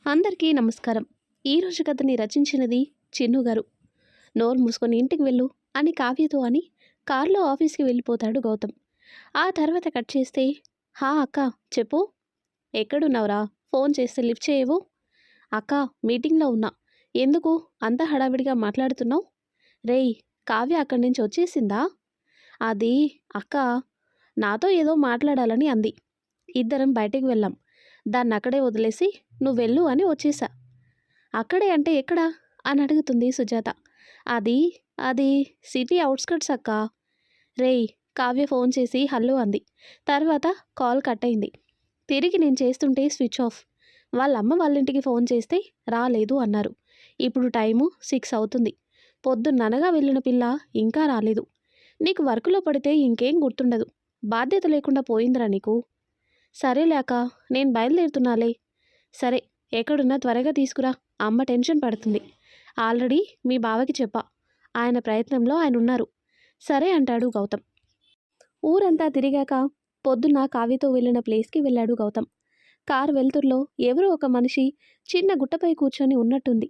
అందరికీ నమస్కారం. ఈరోజు కథని రచించినది చిన్ను గారు. నోరు మూసుకొని ఇంటికి వెళ్ళు అని కావ్యతో అని కారులో ఆఫీస్కి వెళ్ళిపోతాడు గౌతమ్. ఆ తర్వాత కట్ చేస్తే, హా అక్క చెప్పు, ఎక్కడున్నావురా, ఫోన్ చేస్తే లిఫ్ట్ చేయవు? అక్క మీటింగ్లో ఉన్నా. ఎందుకు అంత హడావిడిగా మాట్లాడుతున్నావు? రేయ్, కావ్య అక్కడి నుంచి వచ్చేసిందా? అది అక్క నాతో ఏదో మాట్లాడాలని అంది. ఇద్దరం బయటికి వెళ్ళాం. దాన్ని అక్కడే వదిలేసి నువ్వెళ్ళు అని వచ్చేసా. అక్కడే అంటే ఎక్కడా అని అడుగుతుంది సుజాత. అది అది సిటీ అవుట్స్కట్స్ అక్క. రేయ్, కావ్య ఫోన్ చేసి హలో అంది. తర్వాత కాల్ కట్ అయింది. తిరిగి నేను చేస్తుంటే స్విచ్ ఆఫ్. వాళ్ళ అమ్మ వాళ్ళ ఇంటికి ఫోన్ చేస్తే రాలేదు అన్నారు. ఇప్పుడు టైము 6 అవుతుంది. పొద్దున్ననగా వెళ్ళిన పిల్ల ఇంకా రాలేదు. నీకు వర్క్లో పడితే ఇంకేం గుర్తుండదు. బాధ్యత లేకుండా పోయిందిరా నీకు. సరేలే అక్క, నేను బయలుదేరుతున్నాలే. సరే, ఎక్కడున్నా త్వరగా తీసుకురా, అమ్మ టెన్షన్ పడుతుంది. ఆల్రెడీ మీ బావకి చెప్పా, ఆయన ప్రయత్నంలో ఆయన ఉన్నారు. సరే అంటాడు గౌతమ్. ఊరంతా తిరిగాక పొద్దున్న కావ్యతో వెళ్ళిన ప్లేస్కి వెళ్ళాడు గౌతమ్. కారు వెలుతురులో ఎవరో ఒక మనిషి చిన్న గుట్టపై కూర్చొని ఉన్నట్టుంది.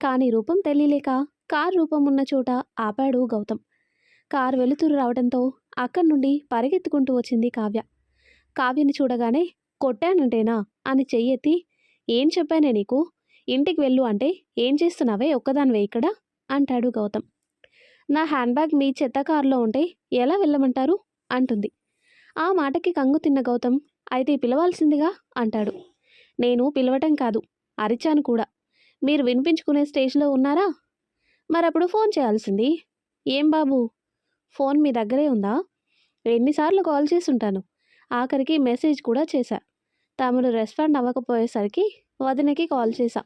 కానీ రూపం తెలియలేక కారు రూపం ఉన్న చోట ఆపాడు గౌతమ్. కారు వెలుతురు రావడంతో అక్కడి నుండి పరిగెత్తుకుంటూ వచ్చింది కావ్య. కావ్యని చూడగానే కొట్టానంటేనా అని చెయ్యెత్తి, ఏం చెప్పానే నీకు, ఇంటికి వెళ్ళు అంటే ఏం చేస్తున్నావే ఒక్కదానివే ఇక్కడ అంటాడు గౌతమ్. నా హ్యాండ్ బ్యాగ్ మీ చెత్త కారులో ఉంటే ఎలా వెళ్ళమంటారు అంటుంది. ఆ మాటకి కంగు తిన్న గౌతమ్, అయితే పిలవాల్సిందిగా అంటాడు. నేను పిలవటం కాదు, అరిచాను కూడా. మీరు వినిపించుకునే స్టేజ్లో ఉన్నారా? మరప్పుడు ఫోన్ చేయాల్సింది. ఏం బాబు, ఫోన్ మీ దగ్గరే ఉందా? ఎన్నిసార్లు కాల్ చేసి ఉంటాను. ఆఖరికి మెసేజ్ కూడా చేశా. తమరు రెస్పాండ్ అవ్వకపోయేసరికి వదినకి కాల్ చేశా.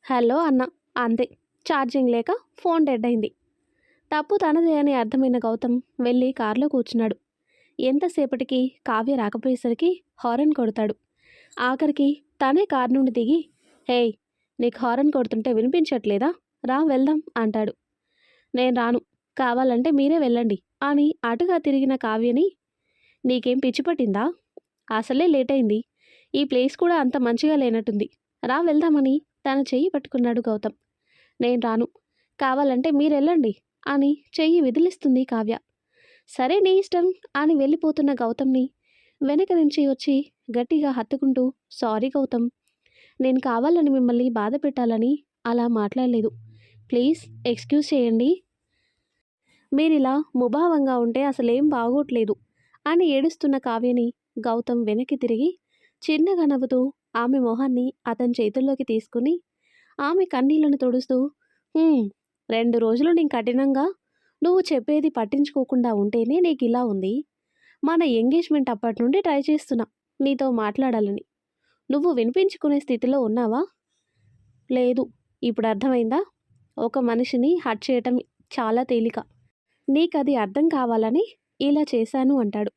హలో అన్న, అంతే. ఛార్జింగ్ లేక ఫోన్ డెడ్ అయింది. తప్పు తనదే అని అర్థమైన గౌతమ్ వెళ్ళి కారులో కూర్చున్నాడు. ఎంతసేపటికి కావ్య రాకపోయేసరికి హారన్ కొడతాడు. ఆఖరికి తనే కారు నుండి దిగి, హేయ్, నీకు హారన్ కొడుతుంటే వినిపించట్లేదా, రా వెళ్దాం అంటాడు. నేను రాను, కావాలంటే మీరే వెళ్ళండి అని అటుగా తిరిగిన కావ్యని, నీకేం పిచ్చి పట్టిందా, అసలే లేట్ అయింది, ఈ ప్లేస్ కూడా అంత మంచిగా లేనట్టుంది, రా వెళ్దామని తన చెయ్యి పట్టుకున్నాడు గౌతమ్. నేను రాను, కావాలంటే మీరెళ్ళండి అని చెయ్యి విదిలిస్తుంది కావ్య. సరే నీ ఇష్టం అని వెళ్ళిపోతున్న గౌతమ్ని వెనక నుంచి వచ్చి గట్టిగా హత్తుకుంటూ, సారీ గౌతమ్, నేను కావాలని మిమ్మల్ని బాధ పెట్టాలని అలా మాట్లాడలేదు, ప్లీజ్ ఎక్స్క్యూజ్ చేయండి, మీరిలా ముభావంగా ఉంటే అసలేం బాగోట్లేదు అని ఏడుస్తున్న కావ్యని గౌతమ్ వెనక్కి తిరిగి చిన్నగా నవ్వుతూ ఆమె మొహాన్ని అతని చేతుల్లోకి తీసుకుని ఆమె కన్నీళ్లను తుడుస్తూ, 2 రోజులు నేను కఠినంగా నువ్వు చెప్పేది పట్టించుకోకుండా ఉంటేనే నీకు ఇలా ఉంది. మన ఎంగేజ్మెంట్ అప్పటి నుండి ట్రై చేస్తున్నా నీతో మాట్లాడాలని. నువ్వు వినిపించుకునే స్థితిలో ఉన్నావా? లేదు. ఇప్పుడు అర్థమైందా? ఒక మనిషిని హర్ట్ చేయటం చాలా తేలిక. నీకది అర్థం కావాలని ఇలా చేశాను అంటాడు.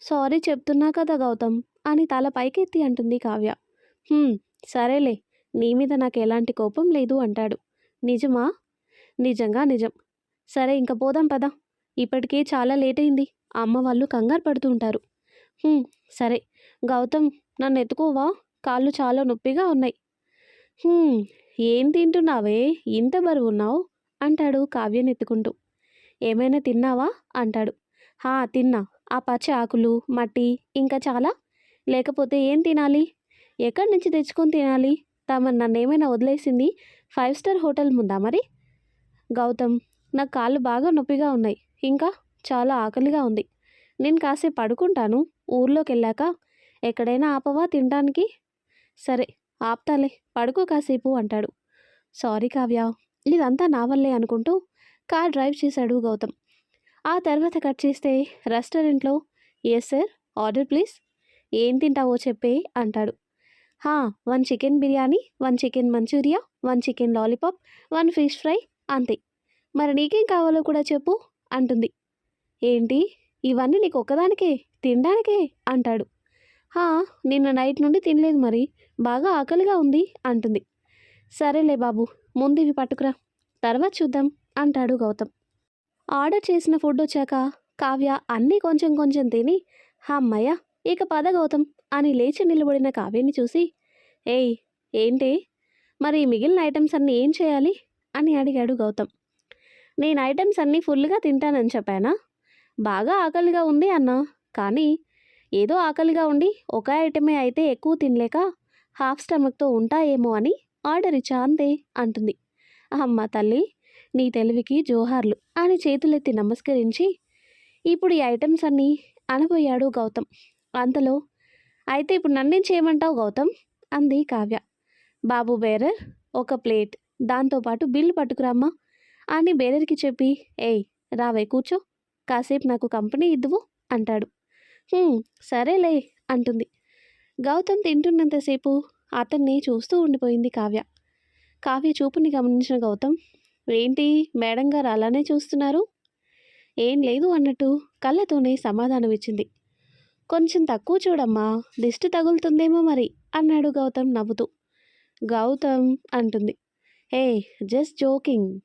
సారీ చెప్తున్నా కదా గౌతమ్ అని తల పైకెత్తి అంటుంది కావ్య. సరేలే, నీ మీద నాకు ఎలాంటి కోపం లేదు అంటాడు. నిజమా? నిజంగా నిజం. సరే ఇంక పోదాం పదా, ఇప్పటికే చాలా లేట్ అయింది, అమ్మ వాళ్ళు కంగారు పడుతూ ఉంటారు. సరే గౌతమ్, నన్ను ఎత్తుకోవా, కాళ్ళు చాలా నొప్పిగా ఉన్నాయి. ఏం తింటున్నావే, ఇంత బరువున్నావు అంటాడు కావ్యని ఎత్తుకుంటూ. ఏమైనా తిన్నావా అంటాడు. తిన్నా, ఆ పచ్చి ఆకులు, మట్టి ఇంకా చాలా. లేకపోతే ఏం తినాలి, ఎక్కడి నుంచి తెచ్చుకొని తినాలి, తమను నన్నేమైనా వదిలేసింది 5 స్టార్ హోటల్ ముందా మరి? గౌతమ్, నాకు కాళ్ళు బాగా నొప్పిగా ఉన్నాయి, ఇంకా చాలా ఆకలిగా ఉంది, నేను కాసేపు పడుకుంటాను, ఊర్లోకి వెళ్ళాక ఎక్కడైనా ఆపవా తినడానికి? సరే ఆపుతాలే, పడుకో కాసేపు అంటాడు. సారీ కావ్య, ఇదంతా నా వల్లే అనుకుంటూ కార్ డ్రైవ్ చేశాడు గౌతమ్. ఆ తర్వాత కట్ చేస్తే రెస్టారెంట్లో, ఎస్ సార్, ఆర్డర్ ప్లీజ్, ఏం తింటావో చెప్పే అంటాడు. 1 chicken biryani, 1 chicken manchurian, 1 chicken lollipop, 1 fish fry, అంతే. మరి నీకేం కావాలో కూడా చెప్పు అంటుంది. ఏంటి, ఇవన్నీ నీకు ఒక్కదానికే తినడానికే అంటాడు. నిన్న నైట్ నుండి తినలేదు, మరి బాగా ఆకలిగా ఉంది అంటుంది. సరేలే బాబు, ముందు ఇవి పట్టుకురా, తర్వాత చూద్దాం అంటాడు గౌతమ్. ఆర్డర్ చేసిన ఫుడ్ వచ్చాక కావ్య అన్నీ కొంచెం కొంచెం తిని, అమ్మయ్య ఇక పద గౌతమ్ అని లేచి నిలబడిన కావ్యని చూసి, ఏయ్ ఏంటి మరి మిగిలిన ఐటమ్స్ అన్నీ ఏం చేయాలి అని అడిగాడు గౌతమ్. నేను ఐటమ్స్ అన్నీ ఫుల్గా తింటానని చెప్పానా? బాగా ఆకలిగా ఉంది అన్నా. కానీ ఏదో ఆకలిగా ఉండి ఒక ఐటమే అయితే ఎక్కువ తినలేక హాఫ్ స్టమక్తో ఉంటాయేమో అని ఆర్డర్ ఇచ్చా అంతే అంటుంది. అమ్మ తల్లి, నీ తెలివికి జోహార్లు అని చేతులెత్తి నమస్కరించి ఇప్పుడు ఈ ఐటమ్స్ అన్నీ అనబోయాడు గౌతమ్. అంతలో అయితే ఇప్పుడు నన్నేం చేయమంటావు గౌతమ్ అంది కావ్య. బాబు బేరర్, ఒక ప్లేట్ దాంతోపాటు బిల్లు పట్టుకురామ్మా అని బేరర్కి చెప్పి, ఏయ్ రావే కూర్చో, కాసేపు నాకు కంపెనీ ఇద్దువు అంటాడు. "హ్మ్, సరేలే అంటుంది. గౌతమ్ తింటున్నంతసేపు అతన్ని చూస్తూ ఉండిపోయింది కావ్య. కావ్య చూపుని గమనించిన గౌతమ్, ఏంటి మేడం గారు అలానే చూస్తున్నారు? ఏం లేదు అన్నట్టు కళ్ళతోనే సమాధానమిచ్చింది. కొంచెం తక్కువ చూడమ్మా, దిష్టి తగులుతుందేమో మరి అన్నాడు గౌతమ్ నవ్వుతూ. గౌతమ్ అంటుంది. Hey, just joking,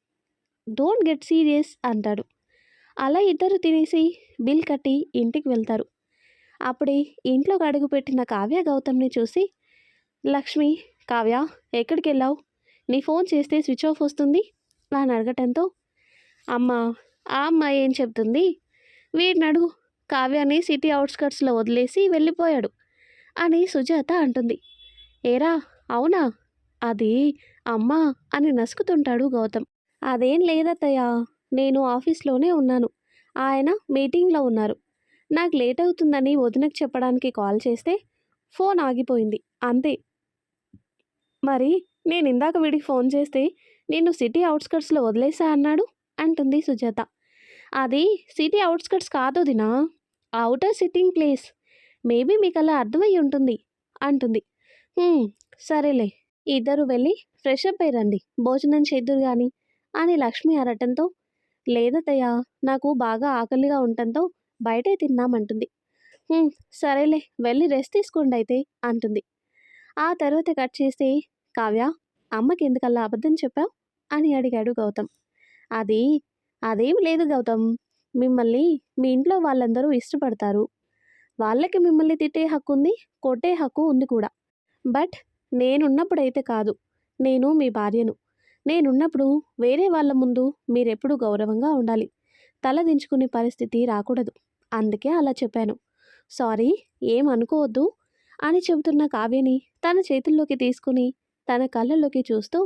don't get serious అంటాడు. అలా ఇద్దరు తినేసి బిల్ కట్టి ఇంటికి వెళ్తారు. అప్పుడే ఇంట్లోకి అడుగుపెట్టిన కావ్య గౌతమ్ని చూసి, లక్ష్మి, కావ్య ఎక్కడికి వెళ్ళావు? నీ ఫోన్ చేస్తే స్విచ్ ఆఫ్ వస్తుంది అని అడగటంతో, అమ్మ, ఆ అమ్మాయి ఏం చెప్తుంది, వీడిని అడుగు, కావ్యాని సిటీ అవుట్స్కట్స్లో వదిలేసి వెళ్ళిపోయాడు అని సుజాత అంటుంది. ఏరా అవునా? అది అమ్మా అని నసుకుతుంటాడు గౌతమ్. అదేం లేదత్తయ్య, నేను ఆఫీస్లోనే ఉన్నాను, ఆయన మీటింగ్లో ఉన్నారు. నాకు లేట్ అవుతుందని వదినకు చెప్పడానికి కాల్ చేస్తే ఫోన్ ఆగిపోయింది అంతే. మరి నేను ఇందాక వీడికి ఫోన్ చేస్తే నేను సిటీ అవుట్స్కట్స్లో వదిలేసా అన్నాడు అంటుంది సుజాత. అది సిటీ అవుట్స్కట్స్ కాదు దినా, అవుటర్ సిట్టింగ్ ప్లేస్. మేబీ మీకు అలా అర్థమయ్యి ఉంటుంది అంటుంది. "హ్మ్, సరేలే, ఇద్దరు వెళ్ళి ఫ్రెష్ అప్ అయి రండి, భోజనం చేద్దురు గాని అని లక్ష్మి అరటంతో, లేదతయ్య, నాకు బాగా ఆకలిగా ఉండటంతో బయటే తిన్నామంటుంది. "హ్మ్, సరేలే, వెళ్ళి రెస్ట్ తీసుకోండి అయితే అంటుంది. ఆ తర్వాత కట్ చేస్తే, కావ్య, అమ్మకి ఎందుకల్లా అబద్ధం చెప్పావు అని అడిగాడు గౌతమ్. అది అదేం లేదు గౌతమ్, మిమ్మల్ని మీ ఇంట్లో వాళ్ళందరూ ఇష్టపడతారు. వాళ్ళకి మిమ్మల్ని తిట్టే హక్కు ఉంది, కొట్టే హక్కు ఉంది కూడా. బట్ నేనున్నప్పుడైతే కాదు. నేను మీ భార్యను. నేనున్నప్పుడు వేరే వాళ్ళ ముందు మీరెప్పుడూ గౌరవంగా ఉండాలి. తల దించుకునే పరిస్థితి రాకూడదు. అందుకే అలా చెప్పాను. సారీ, ఏం అనుకోవద్దు అని చెబుతున్న కావ్యని తన చేతుల్లోకి తీసుకుని తన కళ్ళల్లోకి చూస్తూ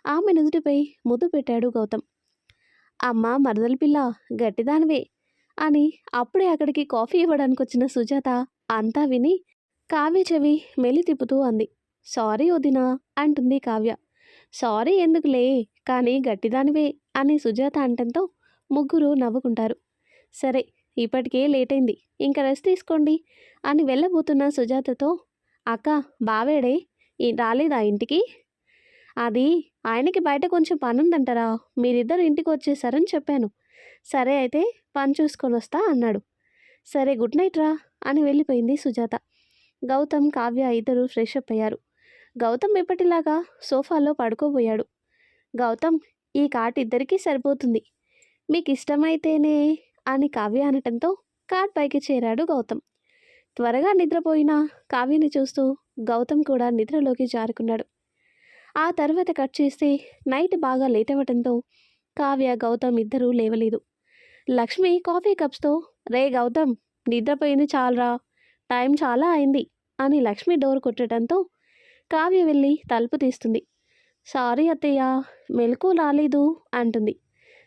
ఆమె నుదుటిపై ముద్దు పెట్టాడు గౌతమ్. అమ్మ మరదల పిల్ల, గట్టిదానివే అని అప్పుడే అక్కడికి కాఫీ ఇవ్వడానికి వచ్చిన సుజాత అంతా విని కావ్య చెవి మెలి తిప్పుతూ అంది. సారీ వదినా అంటుంది కావ్య. సారీ ఎందుకులే, కానీ గట్టిదానివే అని సుజాత అంటంతో ముగ్గురు నవ్వుకుంటారు. సరే, ఇప్పటికే లేట్ అయింది, ఇంకా రెస్ట్ తీసుకోండి అని వెళ్ళబోతున్న సుజాతతో, అక్క, బావేడే రాలేదా ఇంటికి? అది ఆయనకి బయట కొంచెం పనుందంటారా, మీరిద్దరు ఇంటికి వచ్చేసారని చెప్పాను. సరే అయితే పని చూసుకొని వస్తా అన్నాడు. సరే, గుడ్ నైట్ రా అని వెళ్ళిపోయింది సుజాత. గౌతమ్, కావ్య ఇద్దరు ఫ్రెష్ అప్ అయ్యారు. గౌతమ్ ఎప్పటిలాగా సోఫాలో పడుకోబోయాడు. గౌతమ్, ఈ కాట్ ఇద్దరికీ సరిపోతుంది, మీకు ఇష్టమైతేనే అని కావ్య అనటంతో కాట్ పైకి చేరాడు గౌతమ్. త్వరగా నిద్రపోయిన కావ్యని చూస్తూ గౌతమ్ కూడా నిద్రలోకి జారుకున్నాడు. ఆ తర్వాత కట్ చేస్తే నైట్ బాగా లేట్ అవ్వటంతో కావ్య, గౌతమ్ ఇద్దరూ లేవలేదు. లక్ష్మి కాఫీ కప్స్తో, రే గౌతమ్, నిద్రపోయింది చాలరా, టైం చాలా అయింది అని లక్ష్మి డోర్ కొట్టడంతో కావ్య వెళ్ళి తలుపు తీస్తుంది. సారీ అత్తయ్య, మెలకు రాలేదు అంటుంది.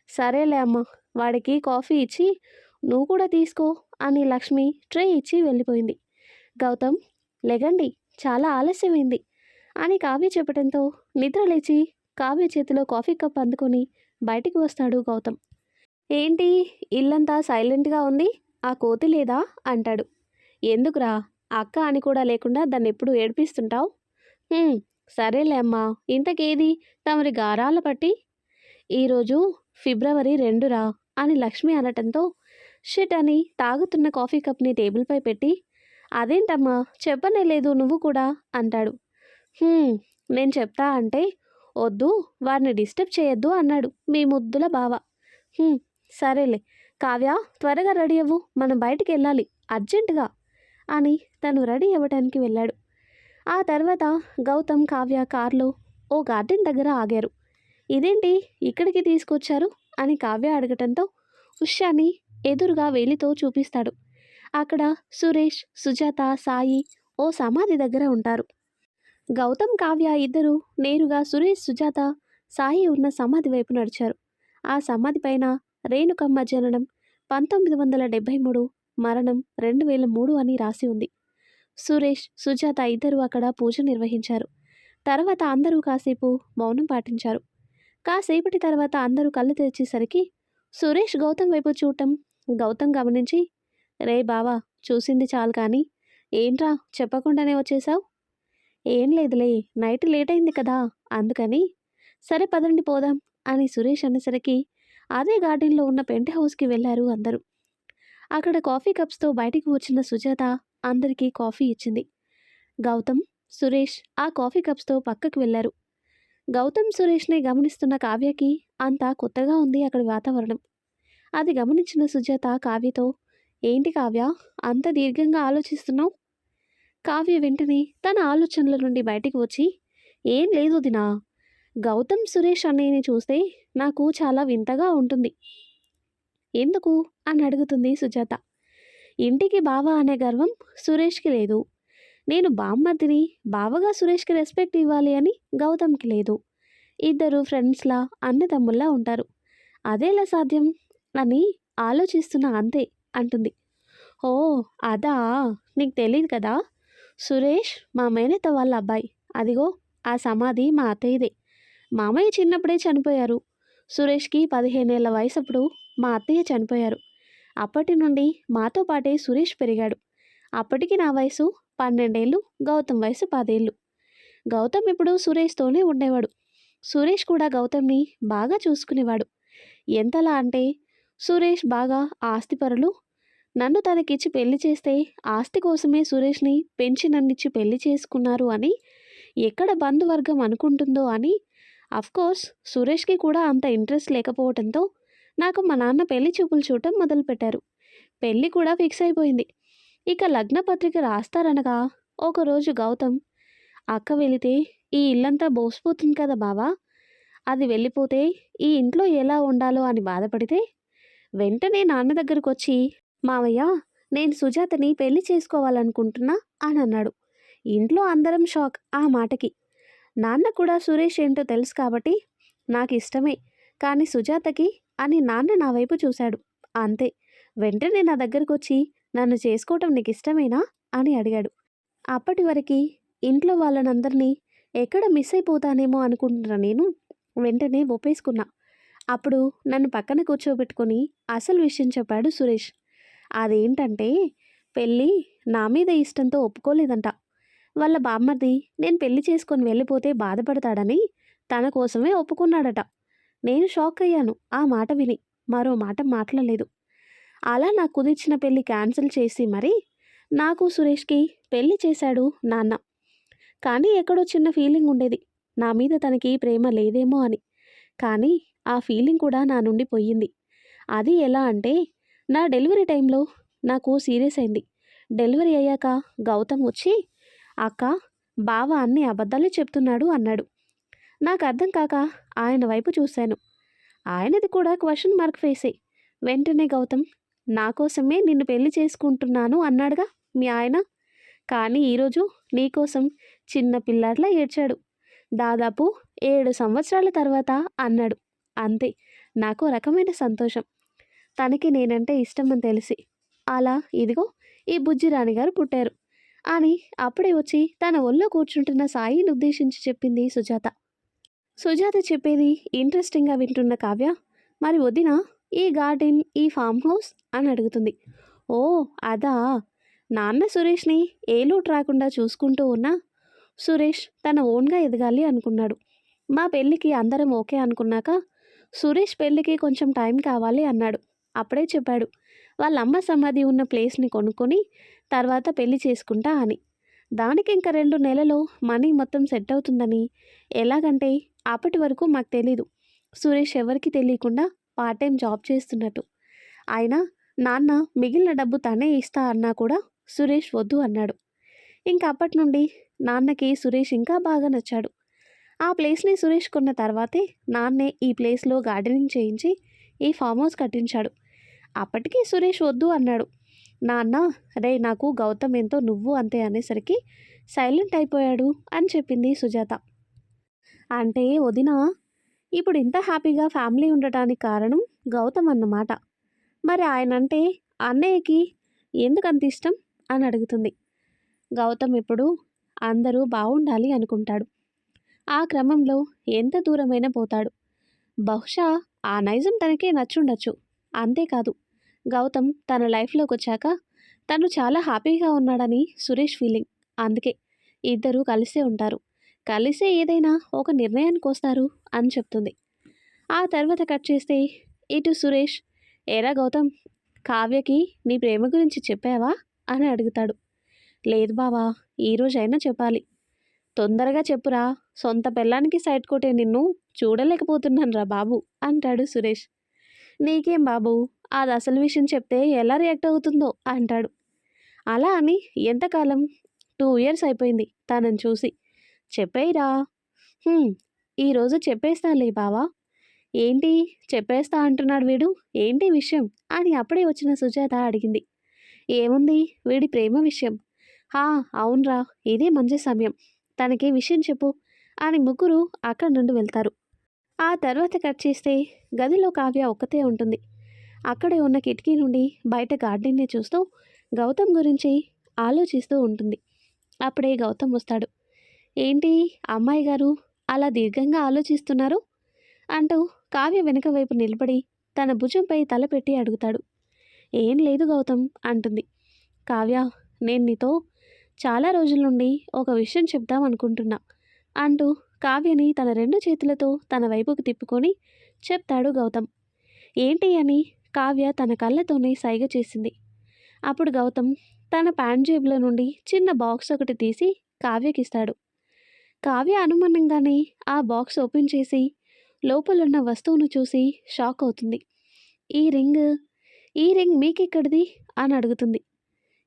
సరేలే అమ్మ, వాడికి కాఫీ ఇచ్చి నువ్వు కూడా తీసుకో అని లక్ష్మి ట్రే ఇచ్చి వెళ్ళిపోయింది. గౌతమ్, లెగండి, చాలా ఆలస్యమైంది అని కావ్య చెప్పడంతో నిద్ర లేచి కావ్య చేతిలో కాఫీ కప్ అందుకొని బయటికి వస్తాడు గౌతమ్. ఏంటి ఇల్లంతా సైలెంట్గా ఉంది, ఆ కోతి లేదా అంటాడు. ఎందుకురా, అక్క అని కూడా లేకుండా దాన్ని ఎప్పుడు ఏడిపిస్తుంటావు? సరేలే అమ్మా, ఇంతకేది తమరి గారాల పట్టి? ఈరోజు ఫిబ్రవరి 2రా అని లక్ష్మి అనటంతో షిట్ అని తాగుతున్న కాఫీ కప్ని టేబుల్పై పెట్టి, అదేంటమ్మా చెప్పనే లేదు నువ్వు కూడా అంటాడు. నేను చెప్తా అంటే వద్దు, వారిని డిస్టర్బ్ చేయొద్దు అన్నాడు మీ ముద్దుల బావ. సరేలే కావ్య, త్వరగా రెడీ అవ్వు, మనం బయటికి వెళ్ళాలి అర్జెంటుగా అని తను రెడీ అవ్వడానికి వెళ్ళాడు. ఆ తర్వాత గౌతమ్, కావ్య కార్లో ఓ గార్డెన్ దగ్గర ఆగారు. ఇదేంటి ఇక్కడికి తీసుకొచ్చారు అని కావ్య అడగటంతో ఉషాని ఎదురుగా వేలితో చూపిస్తాడు. అక్కడ సురేష్, సుజాత, సాయి ఓ సమాధి దగ్గర ఉంటారు. గౌతమ్, కావ్య ఇద్దరు నేరుగా సురేష్, సుజాత, సాయి ఉన్న సమాధి వైపు నడిచారు. ఆ సమాధి పైన రేణుకమ్మ జననం 1973, మరణం 2003 అని రాసి ఉంది. సురేష్, సుజాత ఇద్దరు అక్కడ పూజ నిర్వహించారు. తర్వాత అందరూ కాసేపు మౌనం పాటించారు. కాసేపటి తర్వాత అందరూ కళ్ళు తెరిచేసరికి సురేష్ గౌతమ్ వైపు చూడటం గౌతమ్ గమనించి, రే బావా, చూసింది చాలు కానీ ఏంట్రా చెప్పకుండానే వచ్చేసావు? ఏం లేదులే, నైట్ లేట్ అయింది కదా అందుకని. సరే పదండి పోదాం అని సురేష్ అనేసరికి అదే గార్డెన్లో ఉన్న పెంట్ హౌస్కి వెళ్ళారు అందరూ. అక్కడ కాఫీ కప్స్తో బయటికి వచ్చిన సుజాత అందరికీ కాఫీ ఇచ్చింది. గౌతమ్, సురేష్ ఆ కాఫీ కప్స్తో పక్కకు వెళ్ళారు. గౌతమ్, సురేష్ని గమనిస్తున్న కావ్యకి అంతా కొత్తగా ఉంది అక్కడి వాతావరణం. అది గమనించిన సుజాత కావ్యతో, ఏంటి కావ్య అంత దీర్ఘంగా ఆలోచిస్తున్నావు? కావ్య వెంటనే తన ఆలోచనల నుండి బయటికి వచ్చి, ఏం లేదు దినా, గౌతమ్, సురేష్ అన్నయ్యని చూస్తే నాకు చాలా వింతగా ఉంటుంది. ఎందుకు అని అడుగుతుంది సుజాత. ఇంటికి బావ అనే గర్వం సురేష్కి లేదు. నేను బామ్మర్దిని, బావగా సురేష్కి రెస్పెక్ట్ ఇవ్వాలి అని గౌతమ్కి లేదు. ఇద్దరు ఫ్రెండ్స్లా, అన్నదమ్ముల్లా ఉంటారు. అదేలా సాధ్యం అని ఆలోచిస్తున్నా అంతే అంటుంది. ఓ అదా, నీకు తెలియదు కదా, సురేష్ మా మేనత్త వాళ్ళ అబ్బాయి. అదిగో ఆ సమాధి మా అత్తయ్యదే. మామయ్య చిన్నప్పుడే చనిపోయారు. సురేష్కి 15 ఏళ్ల వయసప్పుడు మా అత్తయ్య చనిపోయారు. అప్పటి నుండి మాతో పాటే సురేష్ పెరిగాడు. అప్పటికి నా వయసు 12 ఏళ్ళు, గౌతమ్ వయసు 10 ఏళ్ళు. గౌతమ్ ఇప్పుడు సురేష్తోనే ఉండేవాడు. సురేష్ కూడా గౌతమ్ని బాగా చూసుకునేవాడు. ఎంతలా అంటే సురేష్ బాగా ఆస్తిపరులు. నన్ను తనకిచ్చి పెళ్లి చేస్తే ఆస్తి కోసమే సురేష్ని పెంచి నన్నిచ్చి పెళ్లి చేసుకున్నారు అని ఎక్కడ బంధువర్గం అనుకుంటుందో అని. అఫ్కోర్స్ సురేష్కి కూడా అంత ఇంట్రెస్ట్ లేకపోవడంతో నాకు మా నాన్న పెళ్లి చూపులు చూడటం మొదలుపెట్టారు. పెళ్లి కూడా ఫిక్స్ అయిపోయింది. ఇక లగ్న పత్రిక రాస్తారనగా ఒకరోజు గౌతమ్, అక్క వెళితే ఈ ఇల్లంతా బోసిపోతుంది కదా బావా, అది వెళ్ళిపోతే ఈ ఇంట్లో ఎలా ఉండాలో అని బాధపడితే వెంటనే నాన్న దగ్గరకు వచ్చి, మావయ్య నేను సుజాతని పెళ్లి చేసుకోవాలనుకుంటున్నా అని అన్నాడు. ఇంట్లో అందరం షాక్ ఆ మాటకి. నాన్న కూడా సురేష్ ఏంటో తెలుసు కాబట్టి నాకు ఇష్టమే కానీ సుజాతకి అని నాన్న నా వైపు చూశాడు. అంతే. వెంటనే నా దగ్గరకు వచ్చి, నన్ను చేసుకోవటం నీకు ఇష్టమేనా అని అడిగాడు. అప్పటి వరకు ఇంట్లో వాళ్ళనందరినీ ఎక్కడ మిస్ అయిపోతానేమో అనుకుంటున్నా నేను వెంటనే ఒప్పేసుకున్నా. అప్పుడు నన్ను పక్కన కూర్చోబెట్టుకొని అసలు విషయం చెప్పాడు సురేష్. అదేంటంటే పెళ్ళి నా మీద ఇష్టంతో ఒప్పుకోలేదంట. వాళ్ళ బామ్మర్ది నేను పెళ్లి చేసుకొని వెళ్ళిపోతే బాధపడతాడని తన కోసమే ఒప్పుకున్నాడట. నేను షాక్ అయ్యాను ఆ మాట విని. మరో మాట మాట్లాడలేదు. అలా నాకు కుదిర్చిన పెళ్లి క్యాన్సిల్ చేసి మరి నాకు సురేష్కి పెళ్లి చేశాడు నాన్న. కానీ ఎక్కడో చిన్న ఫీలింగ్ ఉండేది, నా మీద తనకి ప్రేమ లేదేమో అని. కానీ ఆ ఫీలింగ్ కూడా నా నుండి పోయింది. అది ఎలా అంటే నా డెలివరీ టైంలో నాకు సీరియస్ అయింది. డెలివరీ అయ్యాక గౌతమ్ వచ్చి, అక్క బావ అన్ని అబద్ధాలే చెప్తున్నాడు అన్నాడు. నాకు అర్థం కాక ఆయన వైపు చూశాను. ఆయనది కూడా క్వశ్చన్ మార్క్ ఫేసే. వెంటనే గౌతమ్, నా కోసమే నిన్ను పెళ్లి చేసుకుంటున్నాను అన్నాడుగా మీ ఆయన. కానీ ఈరోజు నీకోసం చిన్న పిల్లాడిలా ఏడ్చాడు. దాదాపు 7 సంవత్సరాల తర్వాత అన్నాడు. అంతే. నాకు రకమైన సంతోషం. తనకి నేనంటే ఇష్టమని తెలిసి. అలా ఇదిగో ఈ బుజ్జిరాణి గారు పుట్టారు అని అప్పుడే వచ్చి తన ఒళ్ళో కూర్చుంటున్న సాయిని ఉద్దేశించి చెప్పింది సుజాత. సుజాత చెప్పేది ఇంట్రెస్టింగ్గా వింటున్న కావ్య, మరి వదిన ఈ గార్డెన్, ఈ ఫామ్ హౌస్ అని అడుగుతుంది. ఓ అదా, నాన్న సురేష్ని ఏ లోటు రాకుండా చూసుకుంటూ ఉన్నా సురేష్ తన ఓన్గా ఎదగాలి అనుకున్నాడు. మా పెళ్ళికి అందరం ఓకే అనుకున్నాక సురేష్ పెళ్ళికి కొంచెం టైం కావాలి అన్నాడు. అప్పుడే చెప్పాడు వాళ్ళమ్మ సమాధి ఉన్న ప్లేస్ని కొనుక్కొని తర్వాత పెళ్లి చేసుకుంటా అని. దానికి ఇంకా 2 నెలల్లో మనీ మొత్తం సెట్ అవుతుందని. ఎలాగంటే అప్పటి వరకు మాకు తెలీదు. సురేష్ ఎవరికి తెలియకుండా పార్ట్ టైం జాబ్ చేస్తున్నట్టు. ఆయన నాన్న మిగిలిన డబ్బు తనే ఇస్తా అన్నా కూడా సురేష్ వద్దు అన్నాడు. ఇంకా అప్పటి నుండి నాన్నకి సురేష్ ఇంకా బాగా నచ్చాడు. ఆ ప్లేస్ని సురేష్ కొన్న తర్వాతే నాన్నే ఈ ప్లేస్లో గార్డెనింగ్ చేయించి ఈ ఫామ్ హౌస్ కట్టించాడు. అప్పటికి సురేష్ వద్దు అన్నాడు. నాన్న, రే నాకు గౌతమ్ ఎంతో నువ్వు అంతే అనేసరికి సైలెంట్ అయిపోయాడు అని చెప్పింది సుజాత. అంటే వదిన, ఇప్పుడు ఇంత హ్యాపీగా ఫ్యామిలీ ఉండటానికి కారణం గౌతమ్ అన్నమాట. మరి ఆయనంటే అన్నయ్యకి ఎందుకంత ఇష్టం అని అడుగుతుంది. గౌతమ్ ఎప్పుడు అందరూ బాగుండాలి అనుకుంటాడు. ఆ క్రమంలో ఎంత దూరమైనా పోతాడు. బహుశా ఆ నైజం తనకే నచ్చుండొచ్చు. అంతేకాదు, గౌతమ్ తన లైఫ్లోకి వచ్చాక తను చాలా హ్యాపీగా ఉన్నాడని సురేష్ ఫీలింగ్. అందుకే ఇద్దరూ కలిసే ఉంటారు, కలిసే ఏదైనా ఒక నిర్ణయానికి వస్తారు అని చెప్తుంది. ఆ తర్వాత కట్ చేస్తే ఇటు సురేష్, ఏరా గౌతమ్, కావ్యకి నీ ప్రేమ గురించి చెప్పావా అని అడుగుతాడు. లేదు బావా, ఈరోజైనా చెప్పాలి. తొందరగా చెప్పురా, సొంత పెళ్ళానికి సైట్ కొట్టే నిన్ను చూడలేకపోతున్నాను రా బాబు అంటాడు సురేష్. నీకేం బాబు, అది అసలు విషయం చెప్తే ఎలా రియాక్ట్ అవుతుందో అంటాడు. అలా అని ఎంతకాలం, 2 ఇయర్స్ అయిపోయింది తనని చూసి. చెప్పేయిరా. ఈరోజు చెప్పేస్తానులే బావా. ఏంటి చెప్పేస్తా అంటున్నాడు వీడు, ఏంటి విషయం అని అప్పుడే వచ్చిన సుజాత అడిగింది. ఏముంది, వీడి ప్రేమ విషయం. హా, అవునరా, ఇదే మంచి సమయం, తనకి విషయం చెప్పు అని ముగ్గురు అక్కడి నుండి వెళ్తారు. ఆ తర్వాత కట్ చేస్తే గదిలో కావ్య ఒక్కతే ఉంటుంది. అక్కడే ఉన్న కిటికీ నుండి బయట గార్డెన్ని చూస్తూ గౌతమ్ గురించి ఆలోచిస్తూ ఉంటుంది. అప్పుడే గౌతమ్ వస్తాడు. ఏంటి అమ్మాయి గారు అలా దీర్ఘంగా ఆలోచిస్తున్నారు అంటూ కావ్య వెనుక వైపు నిలబడి తన భుజంపై తల పెట్టి అడుగుతాడు. ఏం లేదు గౌతమ్ అంటుంది. కావ్య, నేను నీతో చాలా రోజుల నుండి ఒక విషయం చెప్దాం అనుకుంటున్నా అంటూ కావ్యని తన 2 చేతులతో తన వైపుకు తిప్పుకొని చెప్తాడు గౌతమ్. ఏంటి అని కావ్య తన కళ్ళతోనే సైగ చేసింది. అప్పుడు గౌతమ్ తన ప్యాంట్ జేబులో నుండి చిన్న బాక్స్ ఒకటి తీసి కావ్యకిస్తాడు. కావ్య అనుమానంగానే ఆ బాక్స్ ఓపెన్ చేసి లోపలున్న వస్తువును చూసి షాక్ అవుతుంది. ఈ రింగ్ ఈ రింగ్ మీకెక్కడిది అని అడుగుతుంది.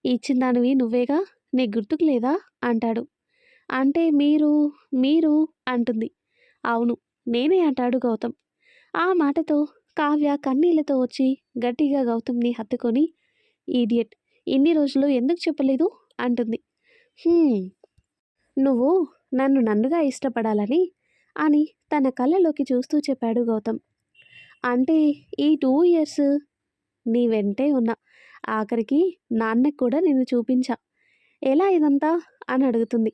ఇచ్చిందానివి నువ్వేగా, నీకు గుర్తుకు లేదా అంటాడు. అంటే మీరు మీరు అంటుంది. అవును, నేనే అంటాడు గౌతమ్. ఆ మాటతో కావ్య కన్నీళ్లతో వచ్చి గట్టిగా గౌతమ్ని హత్తుకొని, ఈడియట్, ఇన్ని రోజులు ఎందుకు చెప్పలేదు అంటుంది. నువ్వు నన్నుగా ఇష్టపడాలని అని తన కళ్ళలోకి చూస్తూ చెప్పాడు గౌతమ్. అంటే ఈ 2 ఇయర్స్ నీ వెంటే ఉన్నా, ఆఖరికి నాన్నకు కూడా నిన్ను చూపించా. ఎలా ఇదంతా అని అడుగుతుంది.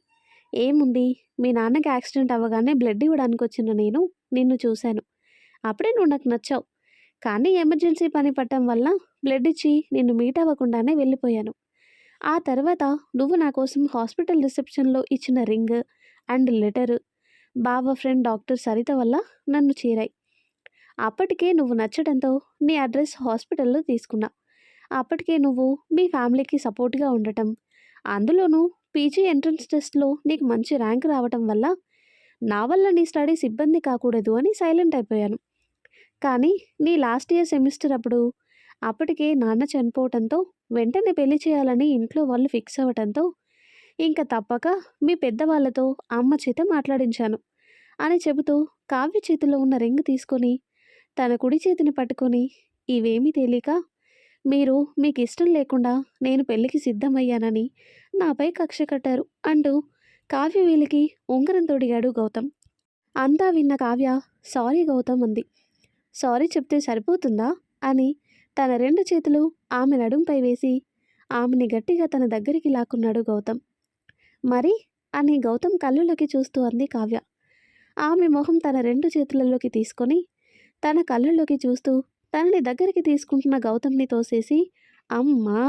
ఏముంది, మీ నాన్నకి యాక్సిడెంట్ అవ్వగానే బ్లడ్ ఇవ్వడానికి వచ్చిన నేను నిన్ను చూశాను. అప్పుడే నువ్వు నాకు నచ్చావు. కానీ ఎమర్జెన్సీ పని పట్టడం వల్ల బ్లడ్ ఇచ్చి నిన్ను మీట్ అవ్వకుండానే వెళ్ళిపోయాను. ఆ తర్వాత నువ్వు నా కోసం హాస్పిటల్ రిసెప్షన్లో ఇచ్చిన రింగ్ అండ్ లెటర్ బావ ఫ్రెండ్ డాక్టర్ సరిత వల్ల నన్ను చేరాయి. అప్పటికే నువ్వు నచ్చడంతో నీ అడ్రస్ హాస్పిటల్లో తీసుకున్నా. అప్పటికే నువ్వు మీ ఫ్యామిలీకి సపోర్ట్గా ఉండటం, అందులోనూ పీజీ ఎంట్రన్స్ టెస్ట్లో నీకు మంచి ర్యాంక్ రావటం వల్ల నా వల్ల నీ స్టడీస్ ఇబ్బంది కాకూడదు అని సైలెంట్ అయిపోయాను. కానీ నీ లాస్ట్ ఇయర్ సెమిస్టర్ అప్పుడు అప్పటికే నాన్న చనిపోవటంతో వెంటనే పెళ్లి చేయాలని ఇంట్లో వాళ్ళు ఫిక్స్ అవ్వటంతో ఇంకా తప్పక మీ పెద్దవాళ్ళతో అమ్మ చేత మాట్లాడించాను అని చెబుతూ కావ్య చేతిలో ఉన్న రింగ్ తీసుకొని తన కుడి చేతిని పట్టుకొని, ఇవేమీ తెలియక మీరు మీకు ఇష్టం లేకుండా నేను పెళ్లికి సిద్ధమయ్యానని నాపై కక్ష కట్టారు అంటూ కావ్య వీలికి ఉంగరం తొడిగాడు గౌతమ్. అంతా విన్న కావ్య సారీ గౌతమ్ అంది. సారీ చెప్తే సరిపోతుందా అని తన 2 చేతులు ఆమె నడుంపై వేసి ఆమెని గట్టిగా తన దగ్గరికి లాక్కున్నాడు గౌతమ్. మరి అని గౌతమ్ కళ్ళలోకి చూస్తూ అంది కావ్య. ఆమె మొహం తన 2 చేతులలోకి తీసుకొని తన కళ్ళల్లోకి చూస్తూ తనని దగ్గరికి తీసుకుంటున్న గౌతమ్ని తోసేసి, అమ్మా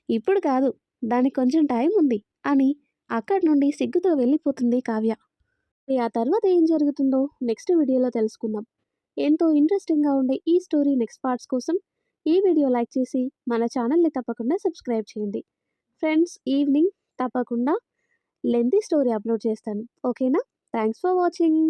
ఇప్పుడు కాదు, దానికి కొంచెం టైం ఉంది అని అక్కడి నుండి సిగ్గుతో వెళ్ళిపోతుంది కావ్య. ఆ తర్వాత ఏం జరుగుతుందో నెక్స్ట్ వీడియోలో తెలుసుకుందాం. ఎంతో ఇంట్రెస్టింగ్గా ఉండే ఈ స్టోరీ నెక్స్ట్ పార్ట్స్ కోసం ఈ వీడియో లైక్ చేసి మన ఛానల్ని తప్పకుండా సబ్స్క్రైబ్ చేయండి. ఫ్రెండ్స్, ఈవినింగ్ తప్పకుండా లెంతీ స్టోరీ అప్లోడ్ చేస్తాను. ఓకేనా? Thanks for watching.